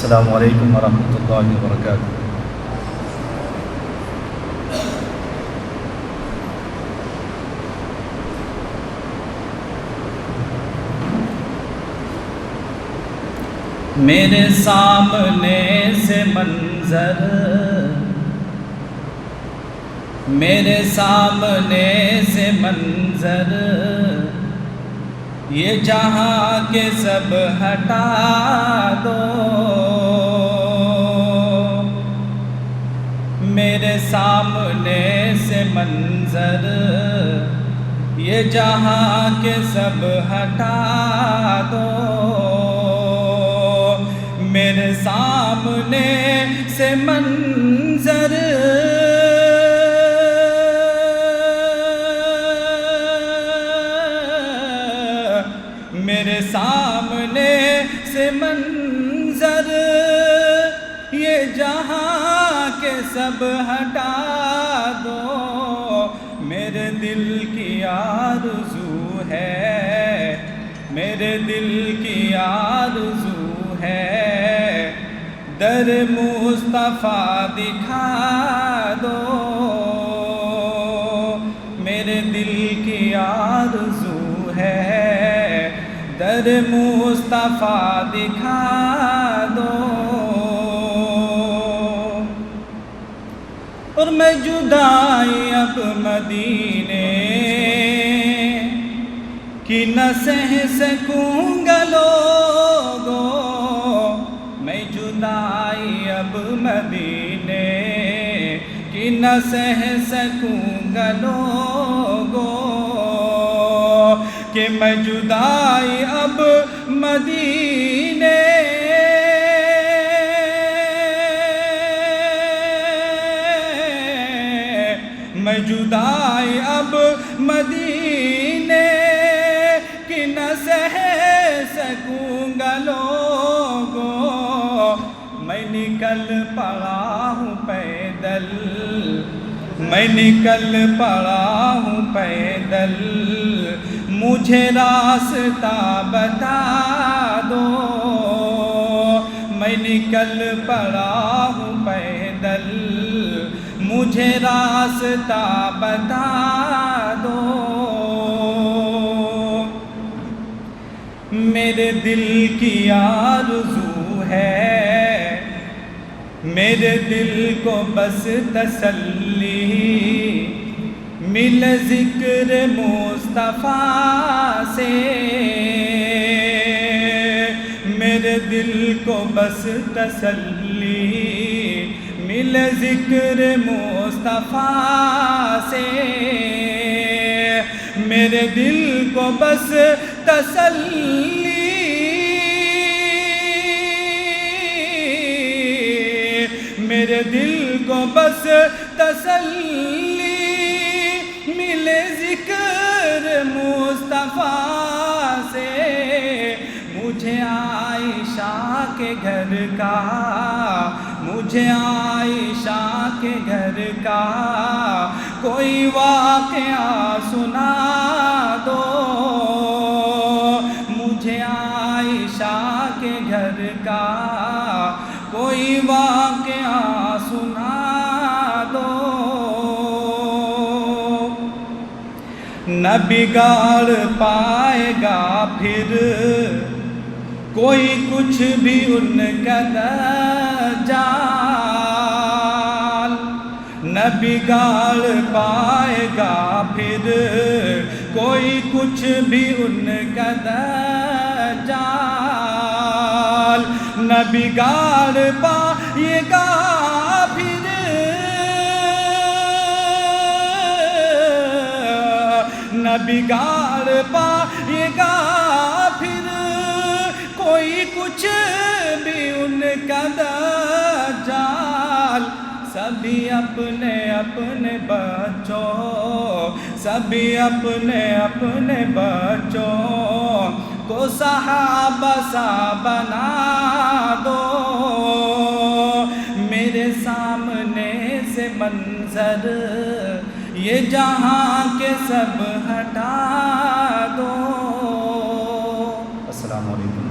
السلام علیکم ورحمۃ اللہ وبرکاتہ۔ میرے سامنے سے منظر، میرے سامنے سے منظر، یہ جہاں کے سب ہٹا دو۔ میرے سامنے سے منظر، یہ جہاں کے سب ہٹا دو۔ میرے سامنے سے منظر، میرے سامنے سے منظر، یہ جہاں کے سب ہٹا دو۔ میرے دل کی آرزو ہے، میرے دل کی آرزو ہے، در مصطفیٰ دکھا دو۔ میرے دل کی آرزو ہے، در مصطفیٰ دکھا دو۔ اور میں جدائی اب مدینے کی نہ سہ سکوں گا لوگو، میں جدائی اب مدینے کی نہ سہ سکوں گا لوگو، کہ میں جدائی اب مدینے میں جدائی اب مدینے کی نہ سہ سکوں گا لوگو، میں نکل پڑا ہوں پیدل، میں نکل پڑا ہوں پیدل، مجھے راستہ بتا دو۔ میں نکل پڑا ہوں پیدل، مجھے راستہ بتا دو۔ میرے دل کی آرزو ہے، میرے دل کو بس تسلی مل ذکر مصطفیٰ سے، میرے دل کو بس تسلی مل ذکر مصطفیٰ سے، میرے دل کو بس تسلی میرے دل کو بس تسلی ملے ذکر مصطفیٰ سے۔ مجھے عائشہ کے گھر کا، مجھے عائشہ کے گھر کا کوئی واقعہ سنا دو، مجھے عائشہ کے گھر کا کوئی واقعہ سنا دو۔ نہ بگاڑ پائے گا پھر کوئی کچھ بھی ان کا دجال، نہ بگاڑ پائے گا پھر کوئی کچھ بھی ان کا دجال، نہ بگاڑ پائے گا پھر، نہ بگاڑ پائے گا پھر کوئی کچھ بھی ان کا دجال۔ سبھی اپنے اپنے بچوں، سبھی اپنے اپنے بچوں کو صحابہ سا بنا دو۔ میرے سامنے سے منظر یہ جہاں کے سب ہٹا دو۔ السلام علیکم۔